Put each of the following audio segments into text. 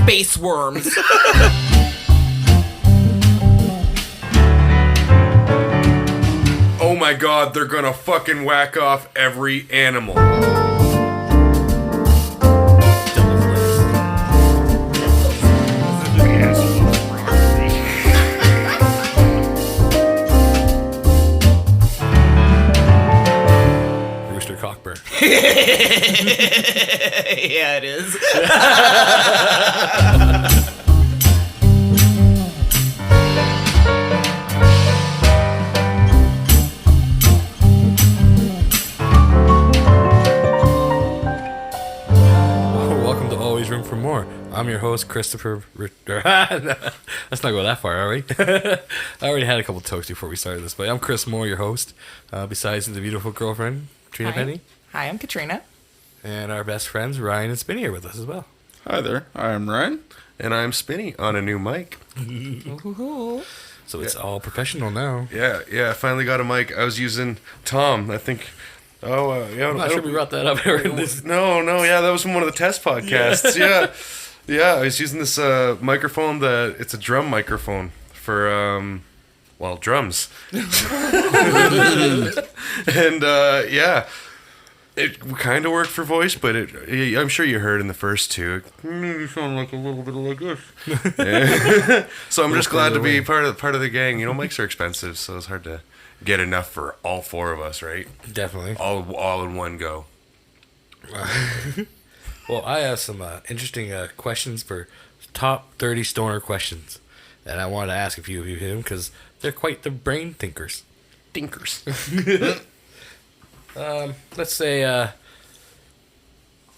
space worms. Oh my god, they're gonna fucking whack off every animal. Rooster Cockburn. Yeah, it is. Welcome to Always Room for More. I'm your host, Christopher. Let's not go that far, are we? I already had a couple tokes before we started this, but I'm Chris Moore, your host. Besides the beautiful girlfriend, Trina Penny. Hi, I'm Katrina. And our best friends, Ryan and Spinny, are with us as well. Hi there, I'm Ryan. And I'm Spinny on a new mic. So it's all professional now. Yeah, I finally got a mic. I was using Tom, I think. I'm not sure we brought that up here in this. No, yeah, that was from one of the test podcasts. Yeah, I was using this microphone it's a drum microphone for, drums. And, yeah, it kind of worked for voice, but I'm sure you heard in the first two, you sound like a little bit like this. Yeah. So I'm just glad to be part of the gang. You know, mics are expensive, so it's hard to get enough for all four of us, right? Definitely. All in one go. Well, I have some interesting questions for top 30 stoner questions. And I wanted to ask a few of you him because they're quite the brain thinkers. Let's say,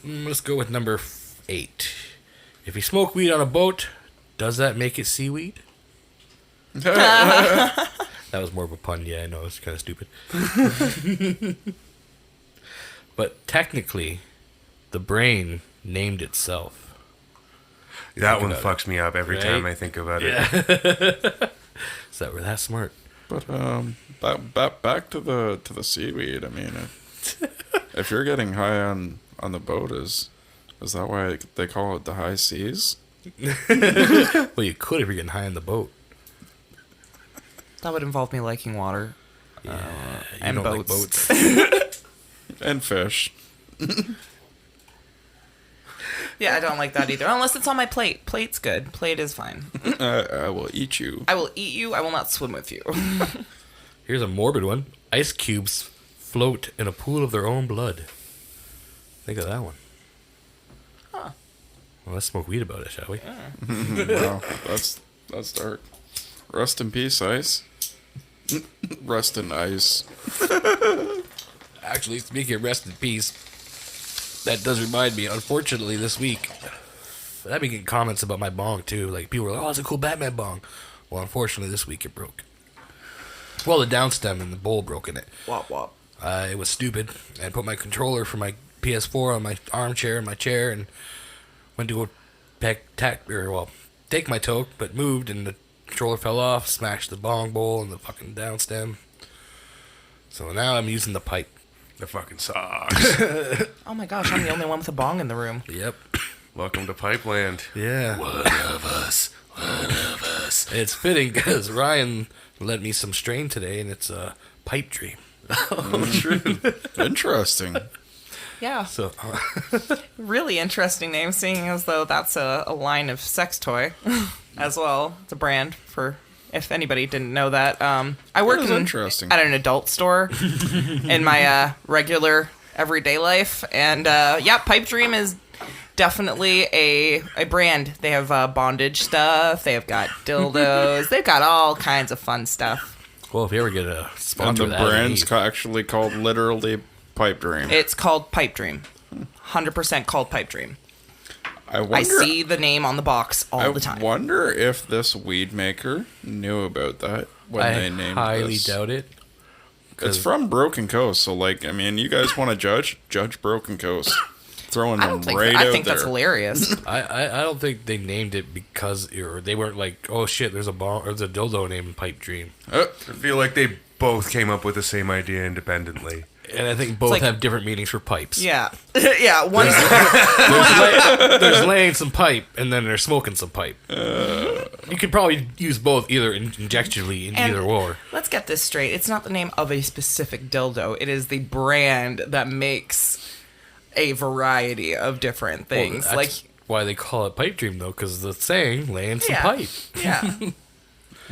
let's go with number 8. If you smoke weed on a boat, does that make it seaweed? That was more of a pun. Yeah, I know. It's kind of stupid. But technically, the brain named itself. That one fucks me up every time I think about it. Is that we're that smart? But back to the seaweed. I mean, if you're getting high on the boat, is that why they call it the high seas? Well, you could if you're getting high on the boat. That would involve me liking water. Yeah, and you don't boats. like boats. And fish. Yeah, I don't like that either. Unless it's on my plate. Plate's good. Plate is fine. I will eat you. I will eat you. I will not swim with you. Here's a morbid one. Ice cubes float in a pool of their own blood. Think of that one. Huh. Well, let's smoke weed about it, shall we? Wow, that's dark. Rest in peace, ice. Rest in ice. Actually, speaking of rest in peace, that does remind me, unfortunately, this week, I've been getting comments about my bong, too. Like, people were like, oh, it's a cool Batman bong. Well, unfortunately, this week it broke. Well, the downstem and the bowl broke in it. Wop wop. It was stupid. I put my controller for my PS4 on my armchair in my chair and went to go take my toke, but moved and the controller fell off, smashed the bong bowl and the fucking downstem. So now I'm using the pipe. That fucking sucks. Oh my gosh, I'm the only one with a bong in the room. Yep. Welcome to Pipeland. Yeah. One of us. It's fitting because Ryan lent me some strain today and it's a pipe dream. Oh, true. Interesting. Yeah. So Really interesting name, seeing as though that's a line of sex toy as well. It's a brand for, if anybody didn't know that. I work interesting. at an adult store in my regular everyday life. And Pipe Dream is definitely a brand. They have bondage stuff. They've got dildos. They've got all kinds of fun stuff. well, if you ever get a And sponsor the of that, brand's actually called literally Pipe Dream. It's called Pipe Dream. 100% called Pipe Dream. I wonder. I see the name on the box all the time. I wonder if this weed maker knew about that when they named highly this. doubt it. It's from Broken Coast, so you guys want to judge Broken Coast. Throwing them right out there. I think that's hilarious. I don't think they named it because they weren't like, oh shit, there's a dildo named Pipe Dream. I feel like they both came up with the same idea independently. And I think both like- have different meanings for pipes. Yeah. Yeah. One. There's laying some pipe, and then there's smoking some pipe. You could probably use both, either injectually in And either or. Let's get this straight. It's not the name of a specific dildo. It is the brand that makes a variety of different things. Well, that's why they call it pipe dream, though, because the saying, laying some Yeah. pipe. Yeah.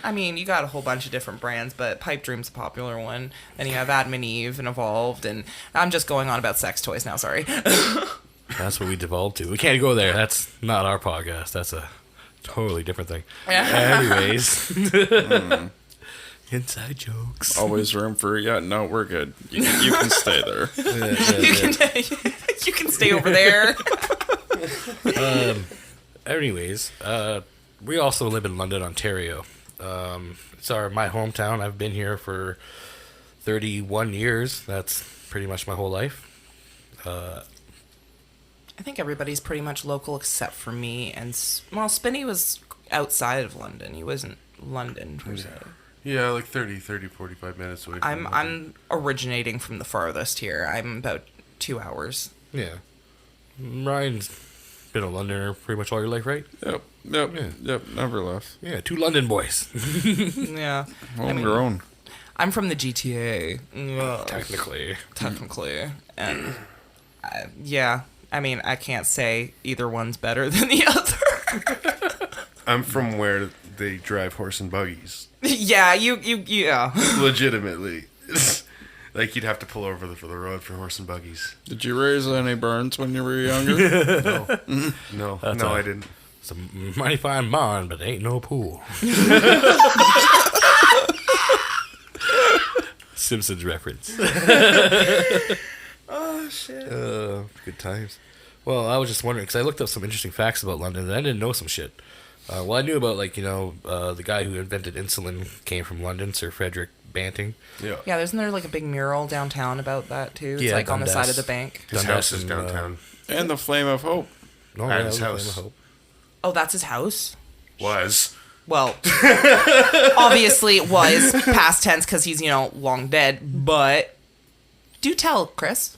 I mean, you got a whole bunch of different brands, but Pipe Dream's a popular one. Then you have Adam and Eve and Evolved, and I'm just going on about sex toys now, sorry. That's what we devolved to. We can't go there. That's not our podcast. That's a totally different thing. Yeah. Anyways. Inside jokes. Always room for, no, we're good. You can stay there. You can stay over there. Anyways, we also live in London, Ontario. It's my hometown. I've been here for 31 years. That's pretty much my whole life. I think everybody's pretty much local except for me. And, Spinney was outside of London. He wasn't London, per se. Yeah, like 30, 45 minutes away from I'm originating from the farthest here. I'm about 2 hours. Yeah. Ryan's been a Londoner pretty much all your life, right? Yep. Never left. Yeah, 2 London boys. Yeah. Homegrown. I'm from the GTA. Technically. And yeah, I mean, I can't say either one's better than the other. I'm from where they drive horse and buggies. Yeah, yeah. Legitimately. Like, you'd have to pull over for the road for horse and buggies. Did you raise any burns when you were younger? No, That's I didn't. It's a mighty fine barn, but ain't no pool. Simpsons reference. Oh, shit. Good times. Well, I was just wondering, because I looked up some interesting facts about London, and I didn't know some shit. Well, I knew about, the guy who invented insulin came from London, Sir Frederick Banting. Yeah. Yeah, isn't there like a big mural downtown about that too? It's Yeah, like on the side of Dundas. the bank. His house is downtown. And the Flame of Hope. No, At yeah, his that was house. Flame of Hope. Oh, that's his house? Was. Well, obviously it was past tense because he's, long dead, but do tell, Chris.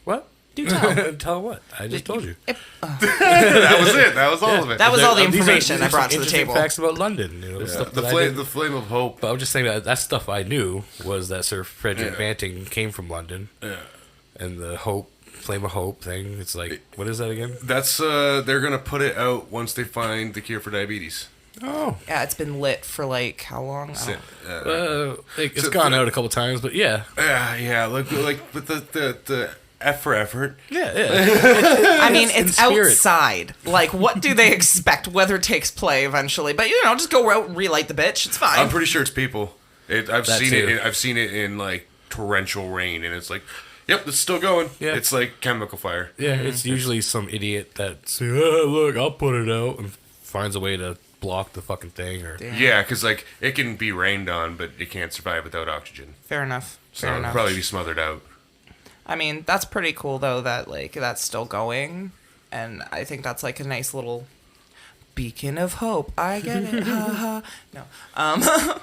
What? Do tell. Tell what? I just told you. That was it. That was all of it. That was all the These are- information these I are brought some to the interesting table. Facts about London. Stuff that I didn't- The flame of hope. But I was just saying that stuff I knew was that Sir Frederick Yeah. Banting came from London. Yeah. And the Flame of Hope thing. It's like, what is that again? That's they're gonna put it out once they find the cure for diabetes. Oh. Yeah, it's been lit for like how long? I don't- It's So- gone out a couple times, but yeah. Yeah. Like with the F for effort. Yeah. I mean, in it's spirit. outside. Like, what do they expect? Weather takes play eventually, but just go out and relight the bitch. It's fine. I'm pretty sure it's people. I've That seen too. it. I've seen it in like torrential rain, and it's like, yep, it's still going. Yeah. It's like chemical fire. Yeah, it's usually some idiot that says, oh, look, I'll put it out, and finds a way to block the fucking thing. Or Damn. Yeah, because like it can be rained on, but it can't survive without oxygen. Fair enough. So Fair it'll enough. probably be smothered out. I mean, that's pretty cool though that like that's still going, and I think that's like a nice little beacon of hope. I get it. Ha ha. No.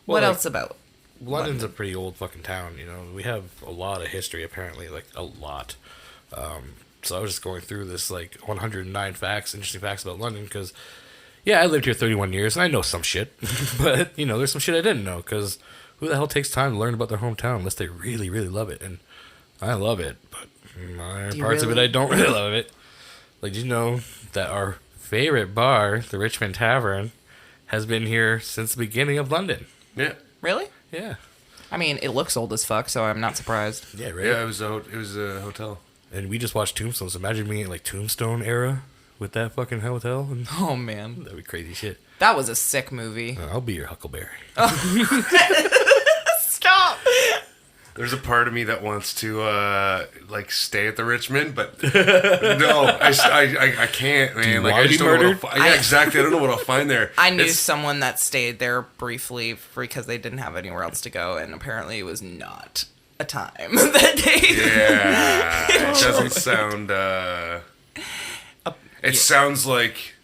What like, else about? London's a pretty old fucking town, We have a lot of history, apparently, like, a lot. So I was just going through this, 109 interesting facts about London, because, yeah, I lived here 31 years, and I know some shit. But, there's some shit I didn't know, because who the hell takes time to learn about their hometown unless they really, really love it? And I love it, but Do you parts of it really? I don't really love it. Like, did you know that our favorite bar, the Richmond Tavern, has been here since the beginning of London? Yeah. Really? Yeah. I mean, it looks old as fuck, so I'm not surprised. Yeah, right? Yeah, it was a hotel. And we just watched Tombstone. So imagine being at Tombstone era with that fucking hotel. And Oh man, that'd be crazy shit. that was a sick movie. I'll be your Huckleberry. Stop. There's a part of me that wants to stay at the Richmond, but no, I can't, man. you Like wanna I just be don't know what murdered? I'll yeah, exactly. I don't know what I'll find there. I knew It's- someone that stayed there briefly because they didn't have anywhere else to go, and apparently it was not a time that day. Yeah, it doesn't sound. It sounds like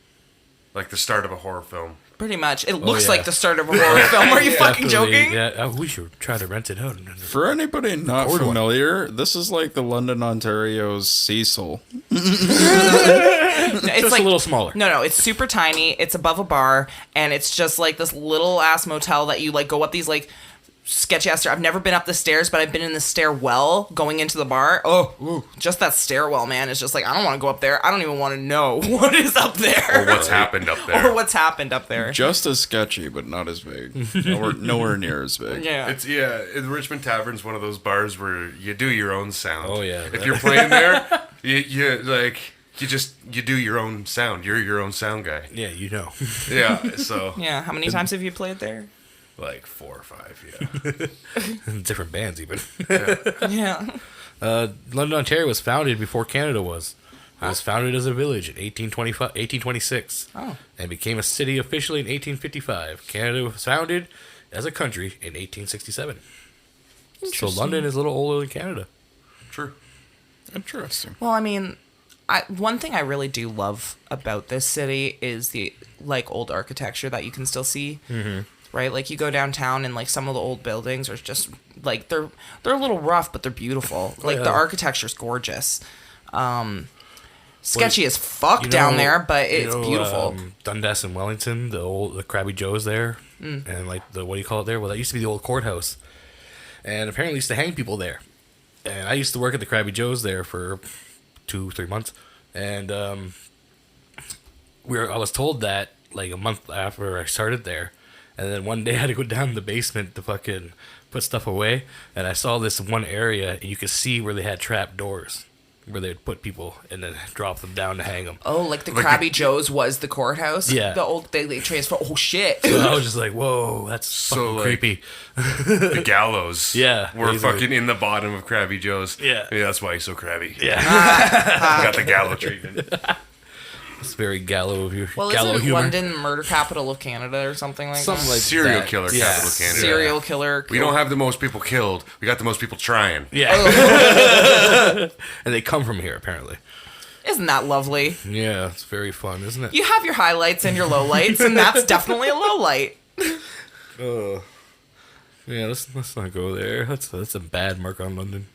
the start of a horror film. Pretty much. It looks yeah. like the start of a horror film. Are you fucking Definitely, joking? Yeah, we should try to rent it out. For anybody not Record one. familiar, this is like the London, Ontario's Cecil. It's Just like a little smaller. No, it's super tiny. It's above a bar, and it's just like this little ass motel that you like go up these like sketchy ass stairs. I've never been up the stairs, but I've been in the stairwell going into the bar. Just that stairwell, man. It's just like I don't want to go up there. I don't even want to know what is up there Or what's happened up there. or what's happened up there. Just as sketchy, but not as big. Nowhere near as big. Yeah. It's the Richmond Tavern's one of those bars where you do your own sound. Oh, yeah. If you're playing there, you do your own sound. You're your own sound guy. Yeah, you know. Yeah. So Yeah. How many times have you played there? like 4 or 5. Yeah. Different bands, even. Yeah. London, Ontario was founded before Canada was. It was founded as a village in 1826 and became a city officially in 1855. Canada was founded as a country in 1867. So London is a little older than Canada. True. Interesting. Well, I mean, one thing I really do love about this city is the like old architecture that you can still see. Mm-hmm. Right, like you go downtown and like some of the old buildings are just like they're a little rough, but they're beautiful. Like the architecture's gorgeous. Sketchy as fuck down there, but it's beautiful. Dundas and Wellington, the Krabby Joe's there, and like what do you call it there? Well, that used to be the old courthouse, and apparently used to hang people there. And I used to work at the Krabby Joe's there for 2-3 months, and I was told that like a month after I started there. And then one day I had to go down to the basement to fucking put stuff away. And I saw this one area, and you could see where they had trap doors, where they'd put people and then drop them down to hang them. Oh, like the Krabby Joe's was the courthouse? Yeah. The old, they transfer. Oh, shit. So I was just like, whoa, that's fucking like, creepy. The gallows. Yeah, Were these are- fucking in the bottom of Krabby Joe's. Yeah. That's why he's so crabby. Yeah. Got the gallow treatment. It's very gallow of you. Well, gallow isn't humor. London murder capital of Canada or something like Something that? like Serial that. killer Yeah. capital of Canada. Serial killer. We don't have the most people killed. We got the most people trying. Yeah. And they come from here, apparently. Isn't that lovely? Yeah, it's very fun, isn't it? You have your highlights and your lowlights, and that's definitely a lowlight. Yeah, let's not go there. That's a bad mark on London.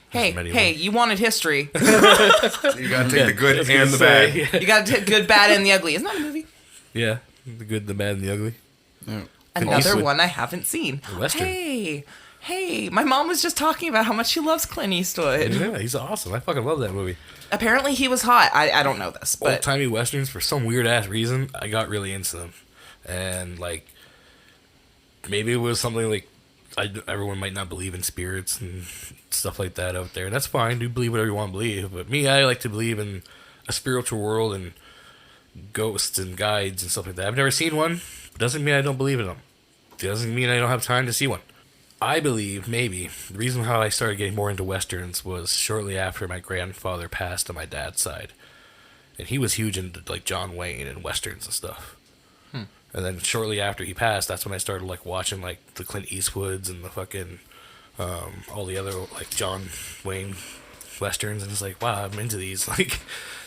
Hey, you wanted history. You gotta take the good and the bad. You got to take good, bad, and the ugly. Isn't that a movie? Yeah, the good, the bad, and the ugly. Yeah. Another Eastwood. one I haven't seen. A Western. Hey, my mom was just talking about how much she loves Clint Eastwood. Yeah, he's awesome. I fucking love that movie. Apparently he was hot. I don't know this, but Old-timey westerns, for some weird-ass reason, I got really into them. And, like, maybe it was something like everyone might not believe in spirits and stuff like that out there. And that's fine. Do believe whatever you want to believe. But me, I like to believe in a spiritual world and ghosts and guides and stuff like that. I've never seen one. Doesn't mean I don't believe in them. Doesn't mean I don't have time to see one. I believe, maybe, the reason how I started getting more into westerns was shortly after my grandfather passed on my dad's side. And he was huge into, like, John Wayne and westerns and stuff. And then shortly after he passed, that's when I started, like, watching, like, the Clint Eastwoods and the fucking, all the other, like, John Wayne westerns. And it's like, wow, I'm into these. Like,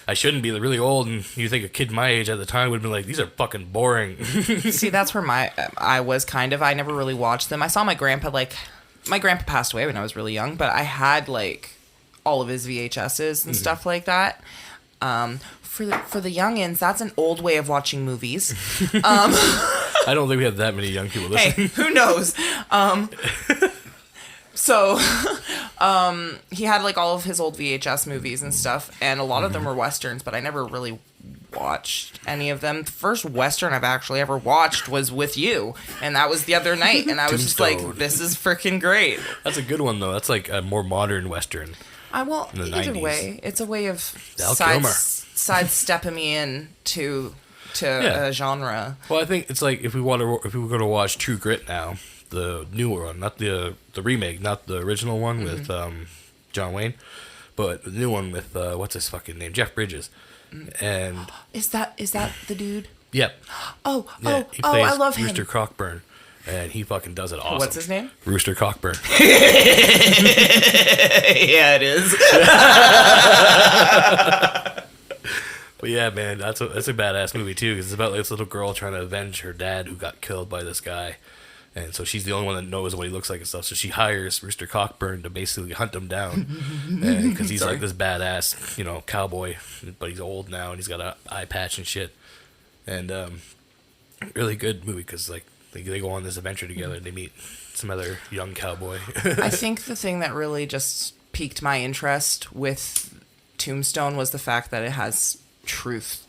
I shouldn't be really old, and you think a kid my age at the time would have been like, these are fucking boring. see, that's where I was kind of. I never really watched them. I saw my grandpa passed away when I was really young, but I had like all of his VHSs and stuff like that. For the youngins, that's an old way of watching movies. I don't think we have that many young people listening. Hey, who knows? So, he had like all of his old VHS movies and stuff, and a lot of them were westerns, but I never really watched any of them. The first western I've actually ever watched was with you, and that was the other night, and I was just like, Tombstone. this is freaking great. That's a good one, though. That's like a more modern western. Well, In the either 90s. way, it's a way of Val Kilmer. sidestepping me in to Yeah. a genre. Well, I think it's like if we were going to watch True Grit now, the newer one, not the remake, not the original one with John Wayne, but the new one with what's his fucking name, Jeff Bridges, and Is that the dude? yep, Oh, yeah, he plays I love Rooster him. Cockburn, and he fucking does it awesome. What's his name? Rooster Cockburn. Yeah, it is. But yeah, man, that's a badass movie too. 'Cause it's about like, this little girl trying to avenge her dad who got killed by this guy, and so she's the only one that knows what he looks like and stuff. So she hires Rooster Cockburn to basically hunt him down, because he's like this badass, cowboy, but he's old now and he's got an eye patch and shit. And really good movie because like they go on this adventure together and they meet some other young cowboy. I think the thing that really just piqued my interest with Tombstone was the fact that it has truth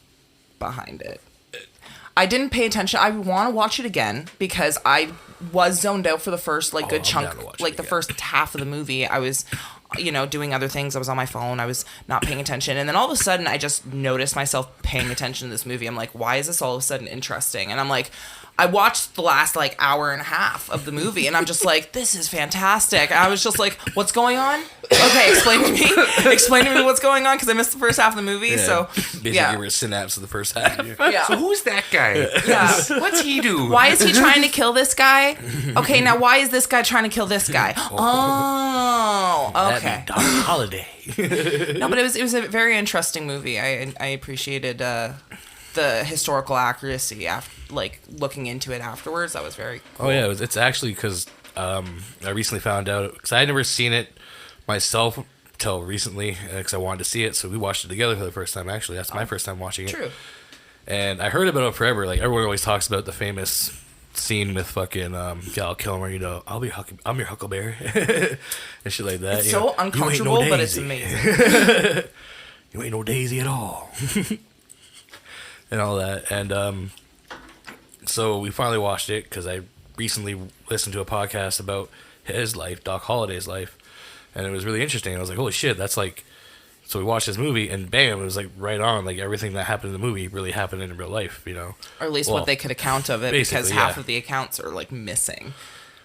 behind it. I didn't pay attention. I want to watch it again because I was zoned out for the first good I'm chunk, down to watch it like the again. first half of the movie. I was, doing other things. I was on my phone. I was not paying attention. And then all of a sudden I just noticed myself paying attention to this movie. I'm like, why is this all of a sudden interesting? And I'm like, I watched the last hour and a half of the movie and I'm just like, this is fantastic. And I was just like, what's going on? Okay, explain to me what's going on because I missed the first half of the movie. So Basically, yeah. we're synapse of the first half. Yeah. So who's that guy? Yeah. What's he do? Why is he trying to kill this guy? Okay, now why is this guy trying to kill this guy? Oh, okay. That'd be Doc Holliday. No, but it was a very interesting movie. I appreciated the historical accuracy after looking into it afterwards. That was very cool. Oh yeah, it's actually because I recently found out because I had never seen it myself till recently because I wanted to see it, so we watched it together for the first time. Actually, that's my first time watching it. True. And I heard about it forever. Like everyone always talks about the famous scene with fucking Val Kilmer. I'm your Huckleberry and shit like that. It's you so know, "You ain't uncomfortable, no but it's Daisy. amazing. You ain't no Daisy at all. And all that. And so we finally watched it because I recently listened to a podcast about his life, Doc Holliday's life, and it was really interesting. I was like, holy shit, that's like... So we watched this movie, and bam, it was like right on. Like everything that happened in the movie really happened in real life, Or at least Well, what they could account of it, because basically, half yeah. of the accounts are missing.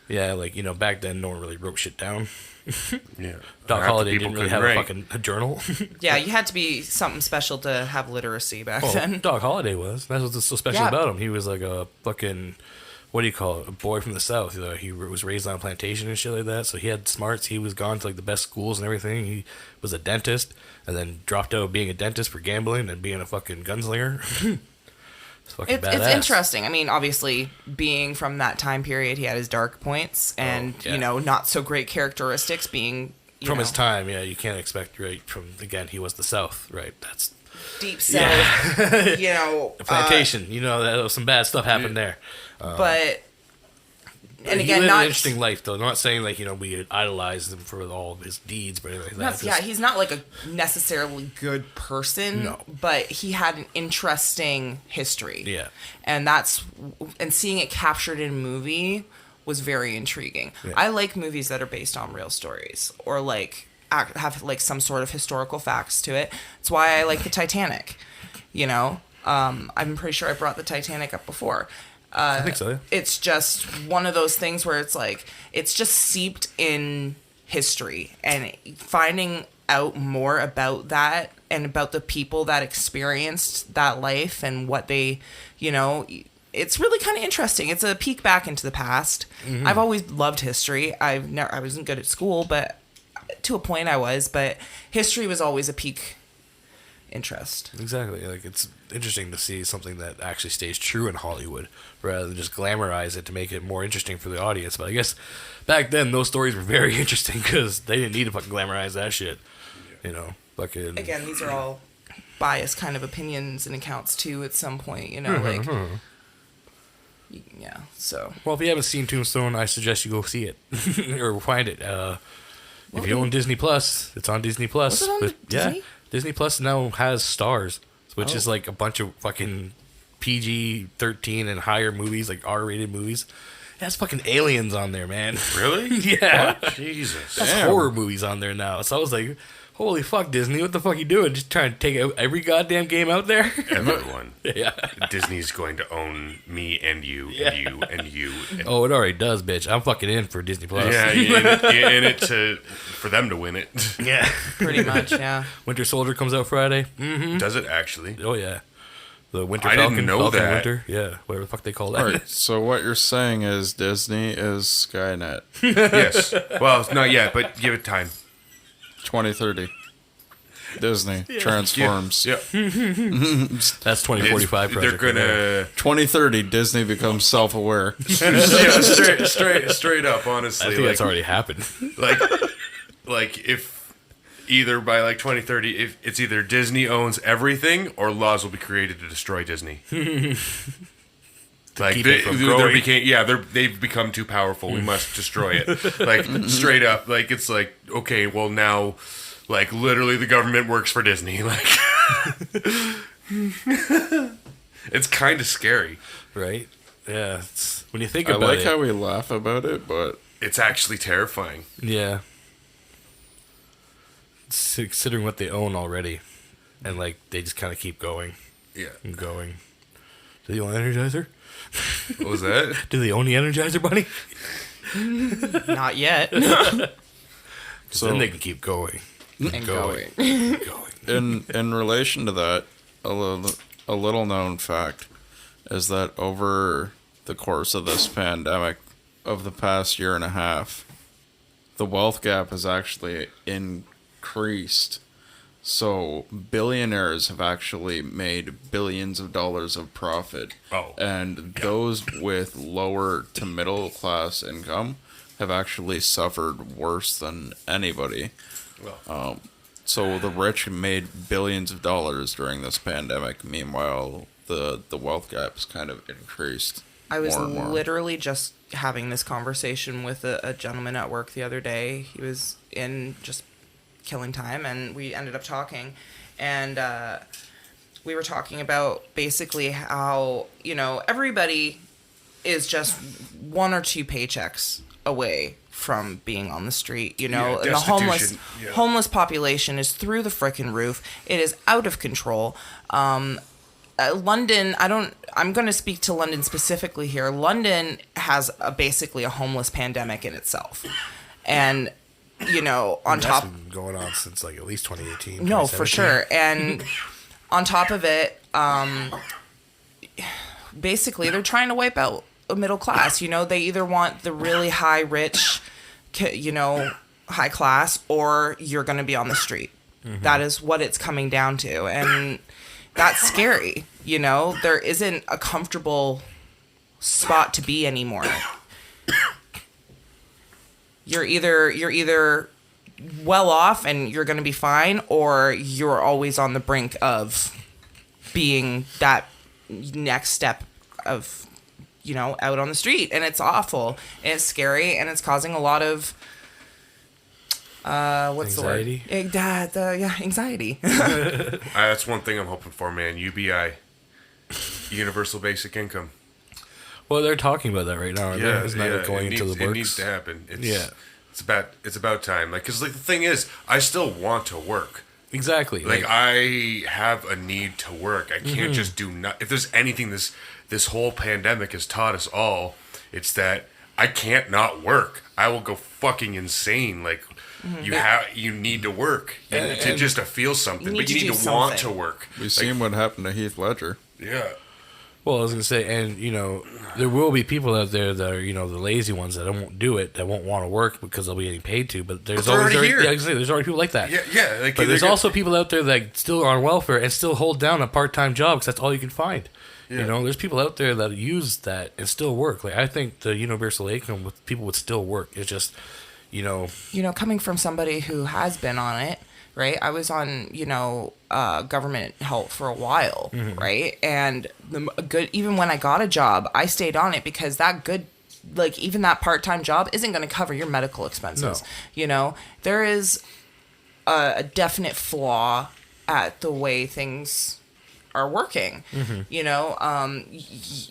Yeah, back then no one really wrote shit down. Yeah. Doc Half the Holliday people didn't really couldn't have write. a journal. Yeah, you had to be something special to have literacy back then. Doc Holliday was. That's what's so special Yeah. about him. He was like a fucking, what do you call it? A boy from the South. He was raised on a plantation and shit like that. So he had smarts. He was gone to the best schools and everything. He was a dentist and then dropped out of being a dentist for gambling and being a fucking gunslinger. It's fucking It's badass. interesting. I mean, obviously, being from that time period, he had his dark points and, yeah. not so great characteristics being, From his time, yeah, you can't expect, right, again, he was the South, right? That's deep south, a plantation. That was some bad stuff happened there. But, and he again, lived not... an interesting life, though. Not saying, we idolize him for all of his deeds, but anything like that. Yeah, he's not a necessarily good person, No. but he had an interesting history. Yeah. And seeing it captured in a movie was very intriguing. Yeah. I like movies that are based on real stories or have some sort of historical facts to it. It's why I like the Titanic. I'm pretty sure I brought the Titanic up before. I think so, yeah. It's just one of those things where it's just seeped in history, and finding out more about that and about the people that experienced that life and what they, it's really kind of interesting. It's a peek back into the past. Mm-hmm. I've always loved history. I wasn't good at school, but to a point I was, but history was always a peak interest. Exactly. It's interesting to see something that actually stays true in Hollywood rather than just glamorize it to make it more interesting for the audience. But I guess back then those stories were very interesting because they didn't need to fucking glamorize that shit. Fucking... Again, these are all biased kind of opinions and accounts too at some point, yeah, so. Well, if you haven't seen Tombstone, I suggest you go see it or find it. If you own Disney Plus, it's on Disney Plus. Was it on Disney? Yeah, Disney Plus now has Stars, which is Oh. a bunch of fucking PG-13 and higher movies, R-rated movies. It has fucking aliens on there, man. Really? Yeah. Jesus. There's horror movies on there now. So I was like, holy fuck, Disney, what the fuck you doing? Just trying to take out every goddamn game out there? Everyone. Yeah. Disney's going to own me and you Yeah. and you and you. And Oh, it already does, bitch. I'm fucking in for Disney Plus. yeah, you're in it for them to win it. Yeah. Pretty much, yeah. Winter Soldier comes out Friday. Does it actually? Oh, yeah. The Winter I didn't Falcon. know Falcon that. Winter. Yeah, whatever the fuck they call that. All right, so what you're saying is Disney is Skynet. Yes. Well, not yet, but give it time. 2030. Disney transforms. Yeah. That's 2045 They're project. gonna 2030, Disney becomes self-aware. yeah, straight up. Honestly, I think that's already happened. like if either by like 2030, if it's either Disney owns everything or laws will be created to destroy Disney. Like keep it from growing. they've become too powerful. We must destroy it. Like straight up. Like it's like, okay, well now, like literally the government works for Disney. Like it's kind of scary. Right? Yeah. When you think I about like it. how we laugh about it, but It's actually terrifying. Yeah. Considering what they own already. And, like, they just kind of keep going Yeah. and going. Do they own Energizer? What was that? Do they own the Energizer Bunny? Not yet. so Then they can keep going. And going. Going. in relation to that, a little known fact is that over the course of this pandemic of the past year and a half, the wealth gap has actually increased. So billionaires have actually made billions of dollars of profit. Oh. And those with lower to middle class income have actually suffered worse than anybody. So the rich made billions of dollars during this pandemic. Meanwhile, the wealth gap's kind of increased. I was more and more. literally just having this conversation with a gentleman at work the other day. He was in just killing time, and we ended up talking, and we were talking about basically how, you know, everybody is just one or two paychecks away from being on the street, you know. Yeah, and the destitution. Yeah. homeless population is through the frickin' roof. It is out of control. London, I'm going to speak to London specifically here. London has basically a homeless pandemic in itself. And, you know, on That's top... been going on since, like, at least 2018. No, for 2017. sure. And on top of it, basically they're trying to wipe out a middle class. You know, they either want the really high rich, you know, high class, or you're going to be on the street. Mm-hmm. That is what it's coming down to. And that's scary. You know, there isn't a comfortable spot to be anymore. You're either well off and you're going to be fine, or you're always on the brink of being that next step of, you know, out on the street. And it's awful, and it's scary, and it's causing a lot of what's Anxiety? the word? Yeah, anxiety. That's one thing I'm hoping for, man. UBI, Universal Basic Income. Well, they're talking about that right now. Aren't they? Isn't that going into the works? It needs to happen. Yeah. It's about time. Like, cause like the thing is, I still want to work. Exactly. Like I have a need to work. I can't just do If there's anything this whole pandemic has taught us all, it's that I can't not work. I will go fucking insane. Like you need to work to feel something, but you need to want to work. We've seen what happened to Heath Ledger. Yeah. Well, I was going to say, and, you know, there will be people out there that are, you know, the lazy ones that won't do it, that won't want to work because they'll be getting paid to, but there's they're always already here. Yeah, exactly, there's already people like that. Yeah. Like, But there's also people out there that still are on welfare and still hold down a part-time job because that's all you can find. Yeah. You know, there's people out there that use that and still work. Like, I think the universal income with people would still work. It's just, you know... You know, coming from somebody who has been on it, right? I was on, you know, government help for a while, right? And even when I got a job, I stayed on it because even that part-time job isn't going to cover your medical expenses. No. You know, there is a definite flaw at the way things are working. You know,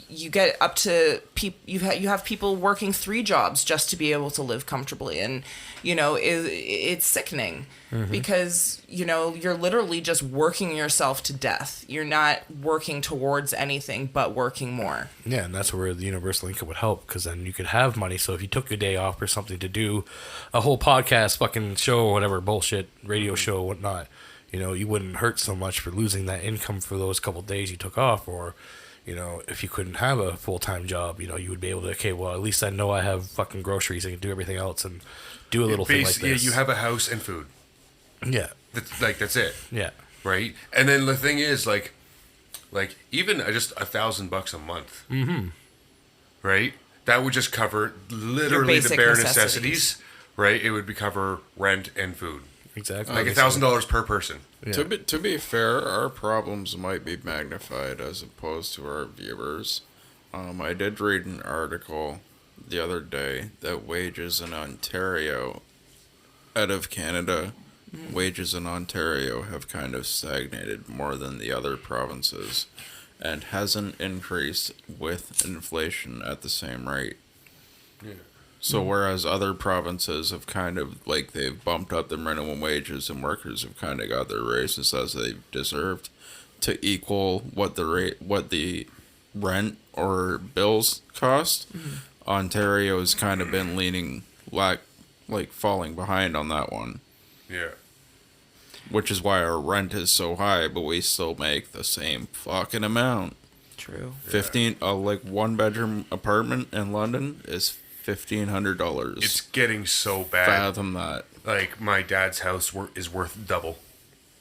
you get up to you have people working 3 jobs just to be able to live comfortably, and you know, it's sickening because, you know, you're literally just working yourself to death. You're not working towards anything but working more. Yeah, and that's where the universal income would help, because then you could have money. So if you took your day off or something to do a whole podcast, fucking show, whatever bullshit, radio show, whatnot, you know, you wouldn't hurt so much for losing that income for those couple of days you took off. Or, you know, if you couldn't have a full-time job, you know, you would be able to, okay, well, at least I know I have fucking groceries and can do everything else and do a little thing like this. Yeah, you have a house and food. Yeah. That's it. Yeah. Right. And then the thing is, like even just $1,000 a month. Mm-hmm. Right. That would just cover literally the basic bare necessities. Right. It would cover rent and food. Exactly. Like $1,000 per person. Yeah. To be fair, our problems might be magnified as opposed to our viewers. I did read an article the other day that wages in Ontario, out of Canada, wages in Ontario have kind of stagnated more than the other provinces, and hasn't increased with inflation at the same rate. Yeah. So whereas other provinces have kind of, like, they've bumped up the minimum wages and workers have kind of got their raises as they've deserved to equal what the rent or bills cost, Ontario has kind of been leaning like falling behind on that one. Yeah. Which is why our rent is so high, but we still make the same fucking amount. True. 15 like 1-bedroom apartment in London is $1,500. It's getting so bad. Fathom that. Like my dad's house is worth double,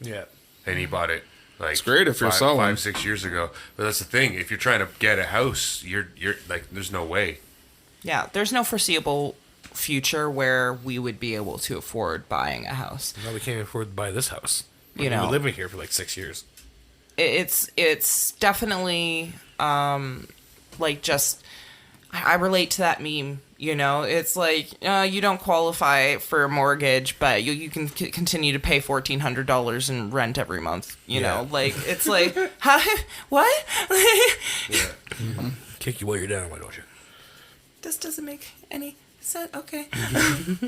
Yeah. and he bought it. Like It's great if you're selling. 5-6 years ago. But that's the thing. If you're trying to get a house, you're like, there's no way. Yeah, there's no foreseeable future where we would be able to afford buying a house. No, we can't afford to buy this house. You We've know. been living here for like 6 years. It's definitely like just I relate to that meme. You know, it's like you don't qualify for a mortgage, but you can continue to pay $1,400 in rent every month. You know, like it's like, huh? What? Kick you while you're down, why don't you? This doesn't make any sense. Okay,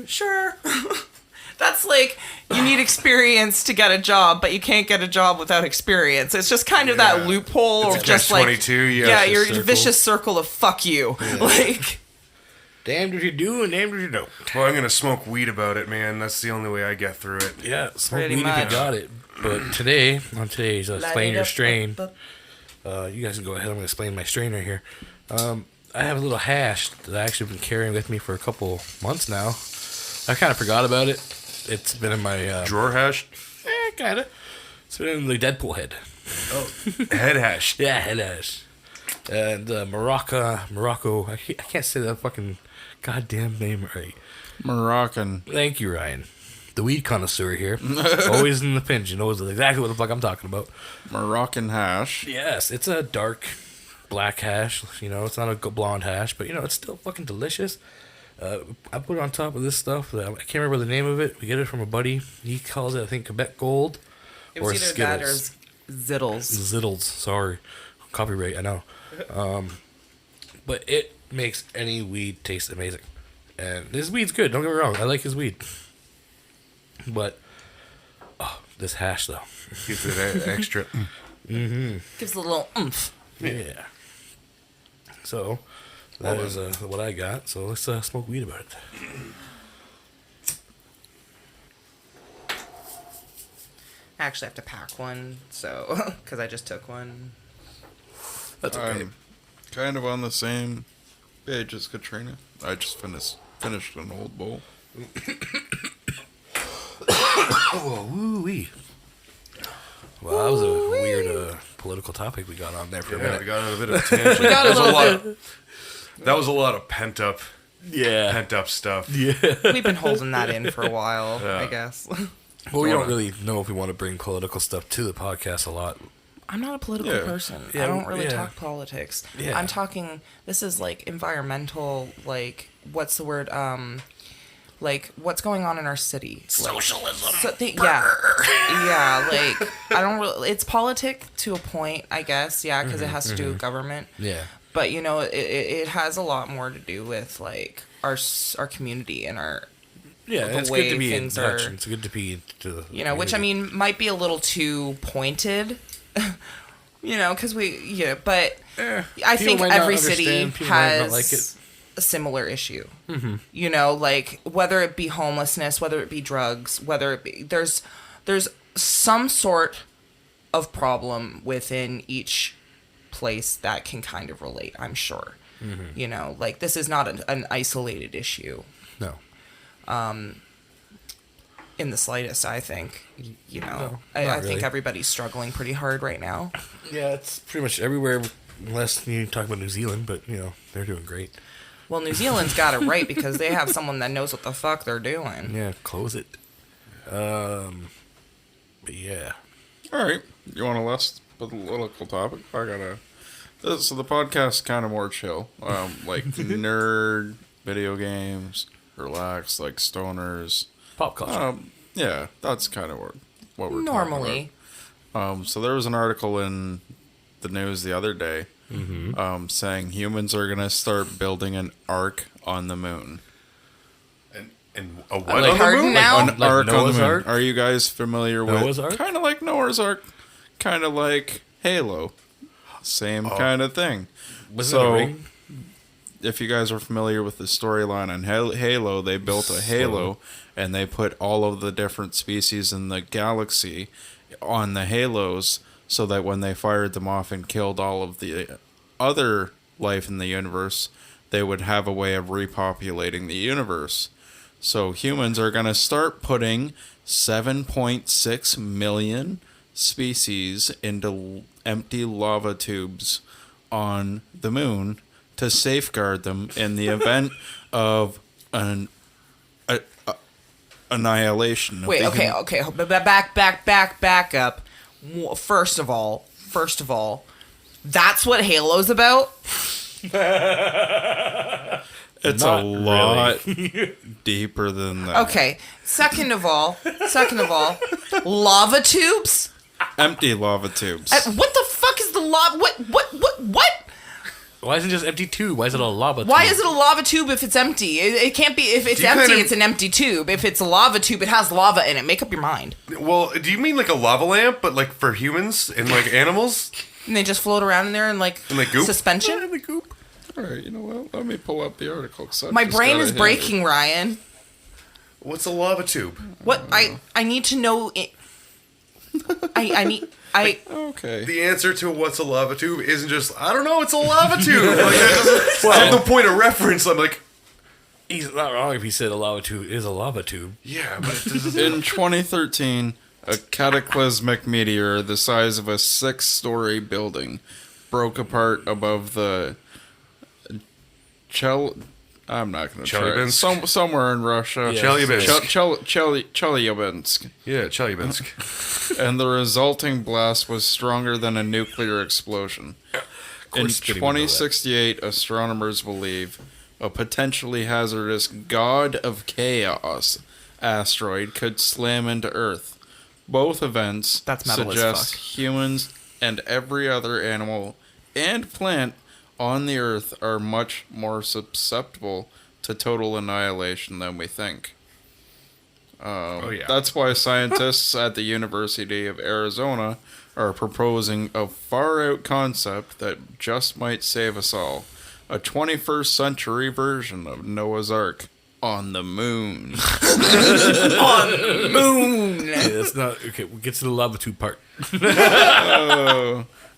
sure. That's like you need experience to get a job, but you can't get a job without experience. It's just kind of that loophole, It's or a just like catch-22, yeah, vicious your circle. vicious circle of fuck you. Like. Damned if you do and damned if you don't. Well, I'm gonna smoke weed about it, man. That's the only way I get through it. Yeah, smoke Pretty weed if much. you got it. But today, on today's Explain Your Strain, Up. you guys can go ahead. I'm going to explain my strain right here. I have a little hash that I actually been carrying with me for a couple months now. I kind of forgot about it. It's been in my... Drawer hash? kind of. It's been in the Deadpool head. Oh, head hash. Yeah, head hash. And Morocco, I can't say that fucking goddamn name right. Moroccan. Thank you, Ryan. The weed connoisseur here. Always in the pinch. You knows exactly what the fuck I'm talking about. Moroccan hash. Yes, it's a dark black hash. You know, it's not a blonde hash, but you know, it's still fucking delicious. I put it on top of this stuff. I can't remember the name of it. We get it from a buddy. He calls it, I think, Quebec Gold. It was either that or Zittles. Zittles. Sorry. Copyright, I know. But it makes any weed taste amazing. And this weed's good, don't get me wrong. I like his weed. But, this hash, though. Gives it extra. Gives a little oomph. Yeah. So, that is what I got. So, let's smoke weed about it. I actually have to pack one, so because I just took one. That's okay. I'm kind of on the same page as Katrina. I just finished an old bowl. Oh, woo-wee. Well, that was a weird political topic we got on there for a Yeah, minute. we got on a bit of a tangent. got a little That was a lot of pent up stuff. Yeah. We've been holding that in for a while, I guess. Well, we don't really know if we want to bring political stuff to the podcast a lot. I'm not a political Yeah. person. Yeah, I don't really yeah. talk politics. Yeah. I'm talking. This is like environmental. Like, what's the word? Like, what's going on in our city? Socialism. Yeah. Like, I don't really. It's politic to a point, I guess. Yeah, because it has to do with government. Yeah. But you know, it has a lot more to do with like our community and our. Yeah, the it's way good to be in things touch. are- It's good to be to the You know, which I community. mean might be a little too pointed. You know, because but I people think might not every city understand, people might not has like it. a similar issue. Mm-hmm. You know, like whether it be homelessness, whether it be drugs, whether it be there's some sort of problem within each place that can kind of relate. I'm sure. Mm-hmm. You know, like this is not an isolated issue. No. in the slightest. I think, you know, No, I not think really. everybody's struggling pretty hard right now. Yeah, it's pretty much everywhere, unless you talk about New Zealand, but, you know, they're doing great. Well, New Zealand's got it right because they have someone that knows what the fuck they're doing. Yeah, close it. But yeah. All right, you want a less political topic? I gotta. So the podcast's kind of more chill, like nerd video games, relax, like stoners. Pop culture. Yeah, that's kind of what we're Normally. talking about. So there was an article in the news the other day saying humans are gonna start building an ark on the moon. And a what like on the Pardon moon? now? An Like ark on Noah's the moon. Ark? Are you guys familiar Noah's with Ark? kind of like Noah's Ark, kind of like Halo, same kind of thing. Was it so- a ring? If you guys are familiar with the storyline on Halo, they built a Halo and they put all of the different species in the galaxy on the Halos so that when they fired them off and killed all of the other life in the universe, they would have a way of repopulating the universe. So humans are going to start putting 7.6 million species into empty lava tubes on the moon to safeguard them in the event of an annihilation. Of Wait, the okay, human- okay. Back up. First of all, that's what Halo's about? It's Not a lot deeper than that. Okay. Second of all, lava tubes? Empty lava tubes. What the fuck is the lava? What? Why is it just empty tube? Why is it a lava Why tube? is it a lava tube if it's empty? It can't be. If it's You empty, kinda- it's an empty tube. If it's a lava tube, it has lava in it. Make up your mind. Well, do you mean like a lava lamp, but like for humans and like animals? And they just float around in there in like goop? suspension? the goop? All right, you know what? Let me pull up the article. 'Cause I've My just brain got it is handy. breaking, Ryan. What's a lava tube? What I need to know. Okay. The answer to what's a lava tube isn't just I don't know. It's a lava tube. Like, that doesn't, I have no point of reference. I'm like, He's not wrong if he said a lava tube is a lava tube. yeah, but it doesn't. In 2013, a cataclysmic meteor the size of a 6-story building broke apart above the I'm not going to try it. Chelyabinsk? Somewhere in Russia. Yeah. Chelyabinsk. Chelyabinsk. Yeah, Chelyabinsk. And the resulting blast was stronger than a nuclear explosion. In course they would know that. 2068, astronomers believe a potentially hazardous God of Chaos asteroid could slam into Earth. Both events That's metal as suggest fuck. humans and every other animal and plant on the Earth are much more susceptible to total annihilation than we think. Yeah. That's why scientists at the University of Arizona are proposing a far-out concept that just might save us all. A 21st century version of Noah's Ark on the moon. Hey, that's not okay. We'll get to the lava tube part.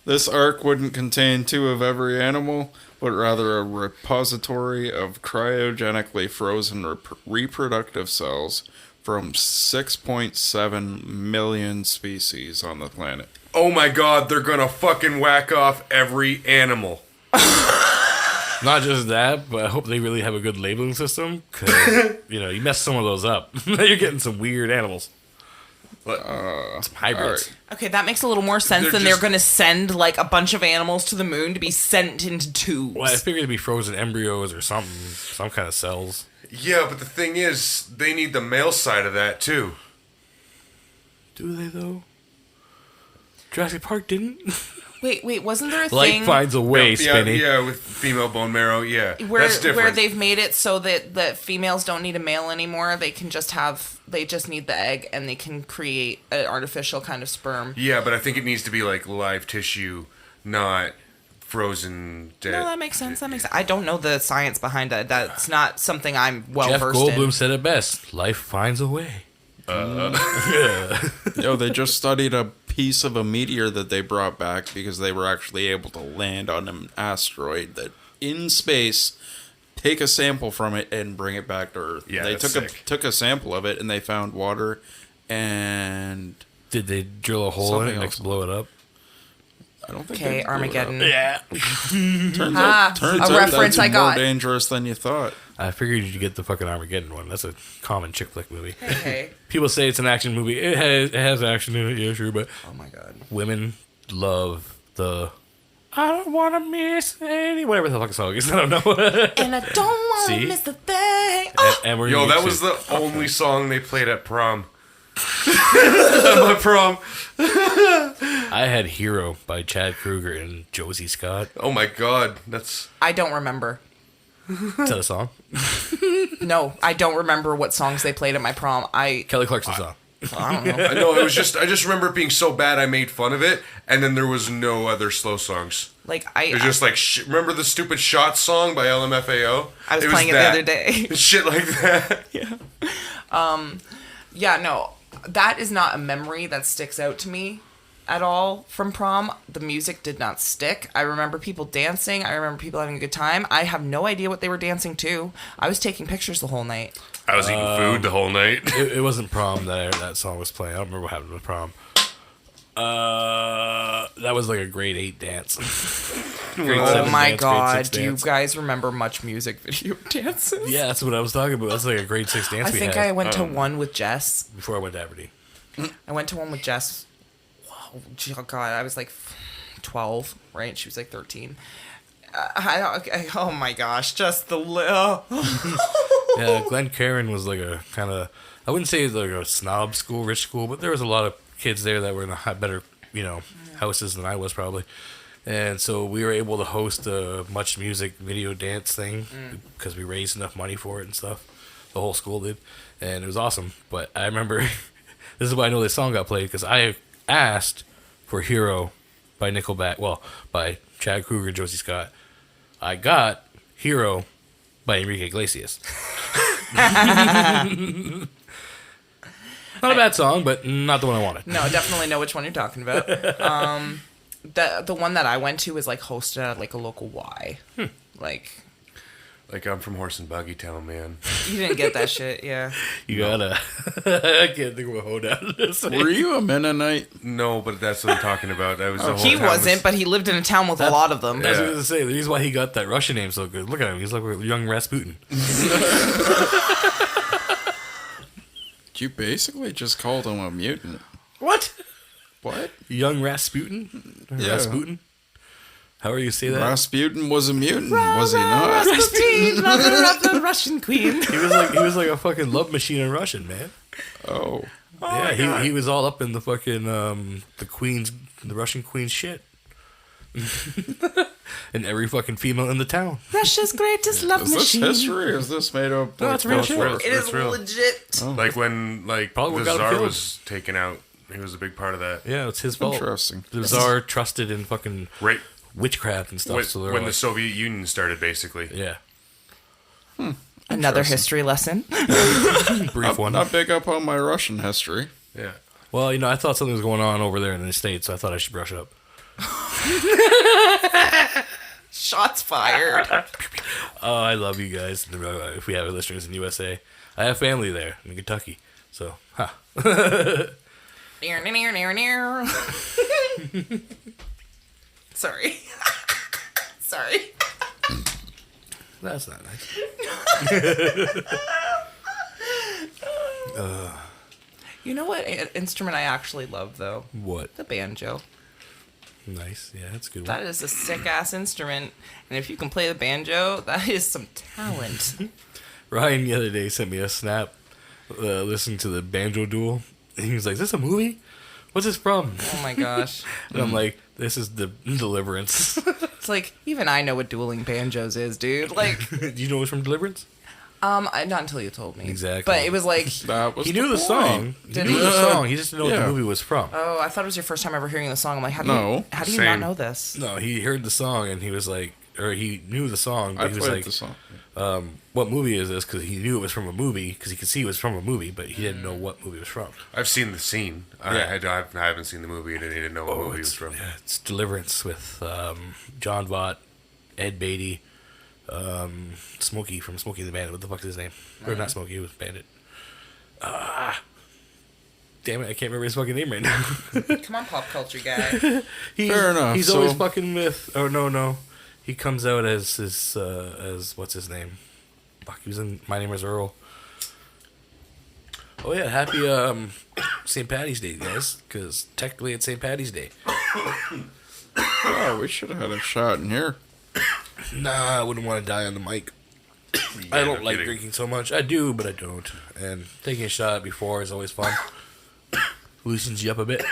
This ark wouldn't contain 2 of every animal, but rather a repository of cryogenically frozen reproductive cells from 6.7 million species on the planet. Oh my god, they're gonna fucking whack off every animal. Not just that, but I hope they really have a good labeling system. Because, you mess some of those up. You're getting some weird animals. Some hybrids. Okay, that makes a little more sense They're than just- they're gonna send like a bunch of animals to the moon to be sent into tubes. Well, I figured it'd be frozen embryos or something. Some kind of cells. Yeah, but the thing is, they need the male side of that too. Do they, though? Jurassic Park didn't? Wait, wasn't there a Light thing finds a way, Spinny. Yeah, with female bone marrow. Yeah, where that's different. where they've made it so that females don't need a male anymore? They just need the egg and they can create an artificial kind of sperm. Yeah, but I think it needs to be like live tissue, not frozen dead. No, that makes sense. I don't know the science behind that. That's not something I'm well Jeff versed Goldblum in. said it best. Life finds a way. They just studied a piece of a meteor that they brought back because they were actually able to land on an asteroid that in space take a sample from it and bring it back to Earth. Yeah, they that's took sick. took a sample of it and they found water, and Did they drill a hole in it Something and else. blow it up? I don't think. Okay, they blew it up. Armageddon. Yeah. Turns Ah, out, turns a out reference that's I got. more dangerous than you thought. I figured you'd get the fucking Armageddon one. That's a common chick flick movie. Okay. People say it's an action movie. It has action in it, yeah, sure, but Oh my god. women love the I don't want to miss any whatever the fucking song is. I don't know. And I don't want See? to miss the thing. Oh, And we're Yo, gonna that get was to- the only song they played at prom. At my prom. I had Hero by Chad Kruger and Josie Scott. Oh my god, that's. I don't remember. Is that a song? No, I don't remember what songs they played at my prom. Kelly Clarkson song. I don't know. I know it was just. I just remember it being so bad I made fun of it, and then there was no other slow songs. Like It was just like remember the stupid "Shot" song by LMFAO? I was playing it the that. other day. Shit like that. Yeah, no, that is not a memory that sticks out to me at all from prom. The music did not stick. I remember people dancing. I remember people having a good time. I have no idea what they were dancing to. I was taking pictures the whole night. I was eating food the whole night. It wasn't prom that song was playing. I don't remember what happened with prom. That was like a grade 8 dance. Grade Oh 7 my dance, grade god, 6 do you dance. guys remember much music video dances? Yeah, that's what I was talking about. That's like a grade 6 dance I we think had I went to one with Jess. before I went to Aberdeen. I went to one with Jess. Wow, oh god, I was like 12, right? She was like 13. Oh my gosh, just the Yeah, Glen Cairn was like a kind of, I wouldn't say like a snob school, rich school, but there was a lot of kids there that were in a better, houses than I was probably. And so we were able to host a Much Music video dance thing because we raised enough money for it and stuff. The whole school did. And it was awesome. But I remember, this is why I know this song got played, because I asked for Hero by Nickelback, by Chad Kruger and Josie Scott. I got Hero by Enrique Iglesias. Not a bad song, but not the one I wanted. No, definitely know which one you're talking about. The one that I went to was like hosted at like a local Y. Like Like I'm from Horse and Buggy Town, man. you didn't get that shit, yeah. You gotta. I can't think of a hoedown. Were you a Mennonite? No, but that's what I'm talking about. I was the whole He town wasn't, but he lived in a town with a lot of them. That's what I Yeah. was gonna say. The reason why he got that Russian name so good. Look at him. He's like a young Rasputin. You basically just called him a mutant. What? What? Young Rasputin? Yeah. Rasputin? However you say that. Rasputin was a mutant, was he not? Rasputin, mother of the Russian queen. He was like a fucking love machine in Russian, man. Oh. Yeah, he was all up in the fucking the Russian queen's shit. And every fucking female in the town. Russia's greatest love Is this machine. history or is this made up? No, it's real like, shit. real. It is That's real. legit. Like when Probably the got him Tsar killed. was taken out. He was a big part of that. Yeah, it's his fault. Interesting. The Tsar trusted in fucking Right witchcraft and stuff. when, So they're when like, the Soviet Union started, basically. yeah, Another Interesting. history lesson. brief one. Not big up on my Russian history. Yeah. Well, I thought something was going on over there in the States, so I thought I should brush it up. Shots fired. Oh, I love you guys. If we have listeners in USA, I have family there in Kentucky. So, Near, near, near, near. Sorry. Sorry. that's not nice. You know what instrument I actually love, though? What? The banjo. Nice. Yeah, that's a good one. That is a sick ass instrument, and if you can play the banjo, that is some talent. Ryan the other day sent me a snap listening to the Banjo Duel. And he was like, "Is this a movie? What's this from?" Oh my gosh. And I'm like, "This is the Deliverance." It's like, even I know what dueling banjos is, dude. Like, Do you know it was from Deliverance? not until you told me. Exactly. But it was like, That was He knew the point. song. He Did knew he? the song. He just didn't know what Yeah. the movie was from. oh, I thought it was your first time ever hearing the song. I'm like, how do No, you not same. know this? No, he heard the song and he was like, or he knew the song, but I he was played like, the song. "What movie is this?" Because he knew it was from a movie, because he could see it was from a movie, but he didn't know what movie it was from. I've seen the scene. Yeah. I haven't seen the movie, and I didn't know what movie it was from. Yeah, it's Deliverance with John Vaught, Ed Beatty, Smokey from Smokey and the Bandit. What the fuck is his name? Or not Smokey, it was Bandit. Damn it, I can't remember his fucking name right now. Come on, pop culture guy. Fair enough. He's So- always fucking with. Oh no. He comes out as his as what's his name? Fuck, he was in My Name Is Earl. Oh yeah, happy St. Patty's Day, guys, because technically it's St. Patty's Day. Oh, we should have had a shot in here. Nah, I wouldn't want to die on the mic. I Yeah, don't no like kidding. drinking so much. I do, but I don't. And taking a shot before is always fun. Loosens you up a bit.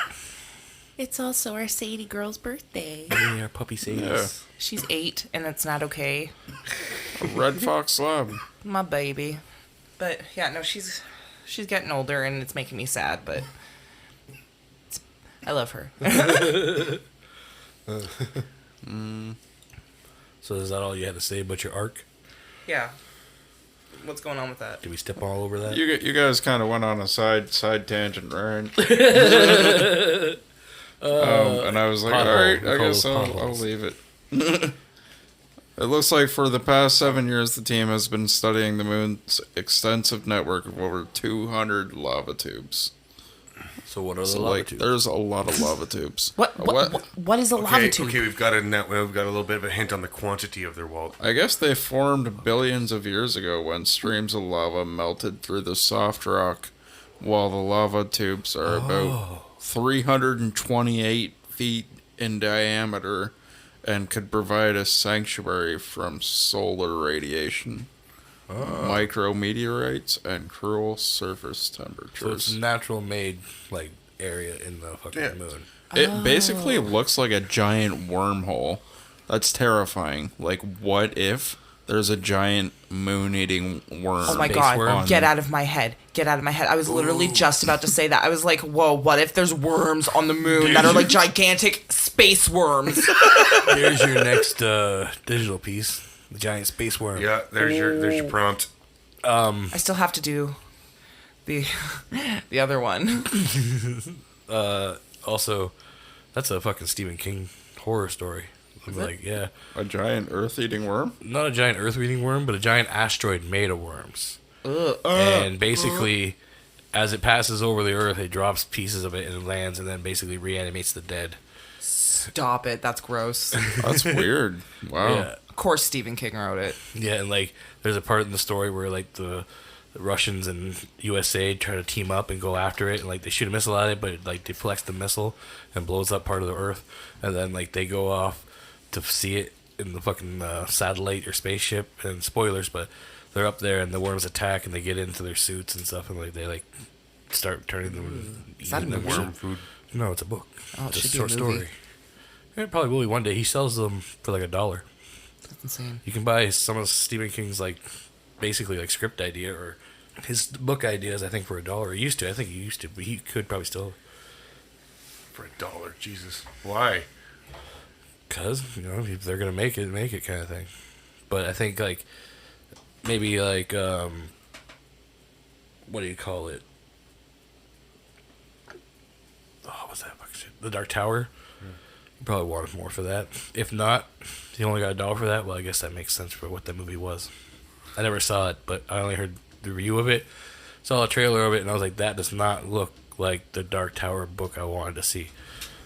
It's also our Sadie girl's birthday. Yeah, our puppy Sadie. Yeah. She's 8, and it's not okay. A Red Fox Lab. My baby. But yeah, no, she's getting older, and it's making me sad. But I love her. So is that all you had to say about your arc? Yeah. What's going on with that? Did we step all over that? You guys kind of went on a side tangent, right? And I was like, pothole. all right, We I call guess those I'll potholes. leave it. It looks like for the past 7 years, the team has been studying the moon's extensive network of over 200 lava tubes. So what are the So, lava like, tubes? there's a lot of lava tubes. What is a lava tube? Okay, we've got a little bit of a hint on the quantity of their wall. I guess they formed billions of years ago when streams of lava melted through the soft rock, while the lava tubes are about 328 feet in diameter and could provide a sanctuary from solar radiation, micrometeorites, and cruel surface So it's temperatures. natural made like area in the fucking Yeah. moon. It basically looks like a giant wormhole. That's terrifying. Like, what if there's a giant moon-eating worm? Oh my Space god, worm. get out of my head. Get out of my head. I was literally just about to say that. I was like, whoa, what if there's worms on the moon that are like gigantic space worms? Here's your next digital piece. The giant space worm. Yeah, there's your prompt. I still have to do the other one. Also, that's a fucking Stephen King horror story. I'm like, yeah. A giant earth-eating worm? Not a giant earth-eating worm, but a giant asteroid made of worms. Ugh. And basically, as it passes over the earth, it drops pieces of it and it lands and then basically reanimates the dead. Stop it. That's gross. That's weird. Wow. Yeah. Of course Stephen King wrote it. Yeah, and like there's a part in the story where like the Russians and USA try to team up and go after it, and like they shoot a missile at it, but it like deflects the missile and blows up part of the Earth, and then like they go off to see it in the fucking satellite or spaceship. And spoilers, but they're up there and the worms attack and they get into their suits and stuff, and like they like start turning them. Is that a eating them. movie? Worm food. No, it's a book. Oh, it It's a should be a short movie. story. It probably will be one day. He sells them for like $1. That's insane. You can buy some of Stephen King's like basically like script idea or his book ideas. I think for $1. He used to. I think he used to, but he could probably still. For $1, Jesus. Why? Cause if they're gonna make it kind of thing. But I think like maybe like what do you call it? Oh, what's that fucking shit? The Dark Tower. You probably wanted more for that. If not, he only got $1 for that. Well, I guess that makes sense for what that movie was. I never saw it, but I only heard the review of it, saw a trailer of it, and I was like, that does not look like the Dark Tower book I wanted to see.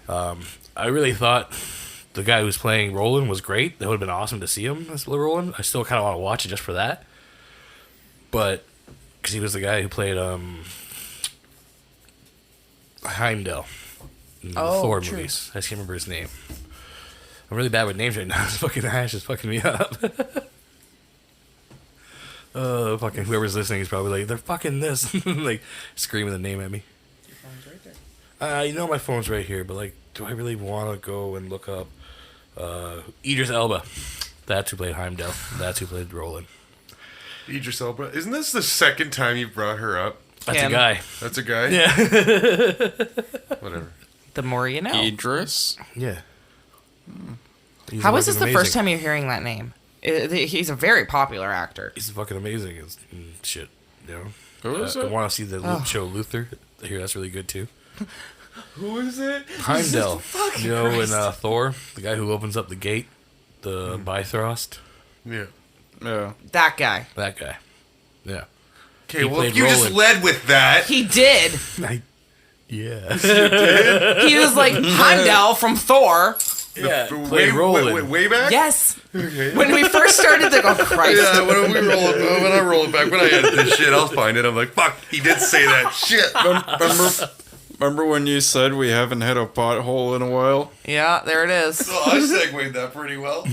I really thought the guy who's playing Roland was great. That would have been awesome to see him as Roland. I still kind of want to watch it just for that. But, because he was the guy who played Heimdall in the Oh, Thor true. movies. I just can't remember his name. I'm really bad with names right now. This fucking hash is fucking me up. Fucking whoever's listening is probably like, they're fucking this. Like, screaming the name at me. Your phone's right there. You know my phone's right here, but like, do I really want to go and look up Idris Elba? That's who played Heimdall. That's who played Roland. Idris Elba. Isn't this the second time you brought her up? That's Him. a guy. That's a guy? Yeah. Whatever. The more you know. Idris? Yeah. He's How is this fucking the first amazing. time you're hearing that name? He's a very popular actor. He's fucking amazing and shit. You know. Who is I it? want to see the show Luther. I hear that's really good too. Who is it? Heimdall. fucking You know, in Christ. Thor, the guy who opens up the gate, the Bifrost. Yeah. Yeah. That guy. That guy. Yeah. Okay, He well, if played you just Roland. led with that. He did. Yeah. He was like Heimdall from Thor. Yeah. Way, Played Roland. way back? Yes. When we first started to go, Christ. Yeah, when I roll it back, when I edit this shit, I'll find it. I'm like, fuck, he did say that shit. Remember when you said we haven't hit a pothole in a while? Yeah, there it is. So I segued that pretty well.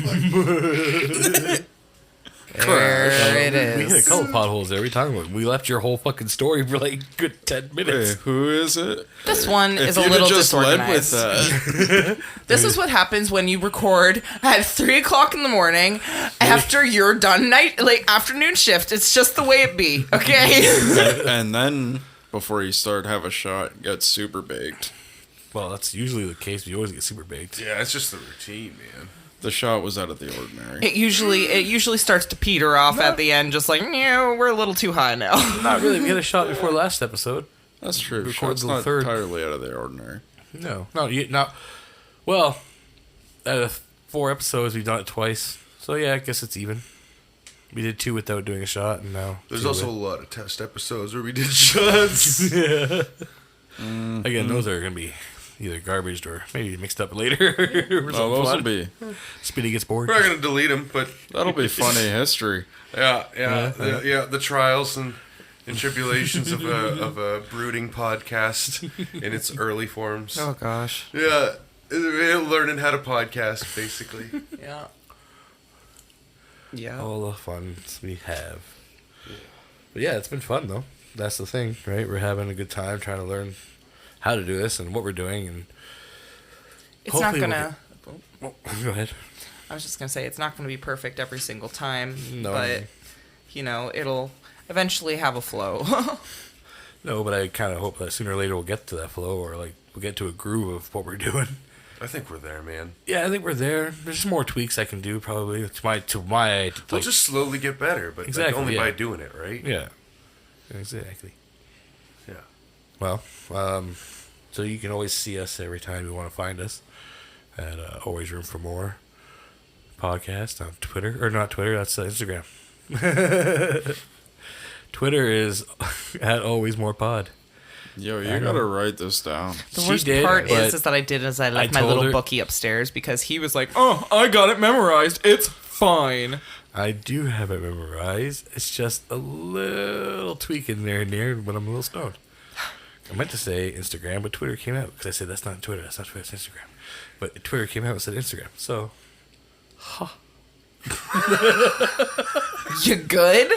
There it We hit a is. couple potholes every time. We left your whole fucking story for like good 10 Hey, minutes. who is it? This one If is a you'd little have just led with disorganized. that. This is what happens when you record at 3 o'clock in the morning after you're done afternoon shift. It's just the way it be, okay? And then, before you start, have a shot, get super baked. Well, that's usually the case. You always get super baked. Yeah, it's just the routine, man. The shot was out of the ordinary. It usually starts to peter off at the end, just like, no, we're a little too high now. Not really. We had a shot before last episode. That's true. Record Shot's the not third. entirely out of the ordinary. No. Well, out of 4 episodes, we've done it twice. So yeah, I guess it's even. We did 2 without doing a shot, and now There's 2 also a with. lot of test episodes where we did shots. Again, those are gonna be either garbaged or maybe mixed up later. Or Oh, something those fun. will be. Speedy gets bored. We're not going to delete them, but That'll be funny history. the trials and tribulations of a brooding podcast in its early forms. Oh, gosh. Yeah, learning how to podcast, basically. Yeah. Yeah. All the fun we have. But yeah, it's been fun though. That's the thing, right? We're having a good time trying to learn how to do this and what we're doing, and It's not hopefully gonna... go ahead. I was just gonna say, it's not gonna be perfect every single time, No. but, it'll eventually have a flow. No, but I kind of hope that sooner or later we'll get to that flow, or like we'll get to a groove of what we're doing. I think we're there, man. Yeah, I think we're there. There's just more tweaks I can do probably to my We'll like, just slowly get better, but Exactly, only yeah. by doing it, right? yeah, exactly. Yeah. Well, so you can always see us every time you want to find us at Always Room for More podcast on Twitter, or not Twitter, that's Instagram. Twitter is at Always More Pod. Yo, I you know. gotta write this down. The She worst did, part but is that I did as I left my told little her- bookie upstairs because he was like, "Oh, I got it memorized. It's fine." I do have it memorized. It's just a little tweak in there and there when I'm a little stoned. I meant to say Instagram, but Twitter came out because I said that's not Twitter, it's Instagram. But Twitter came out and said Instagram. So, You good?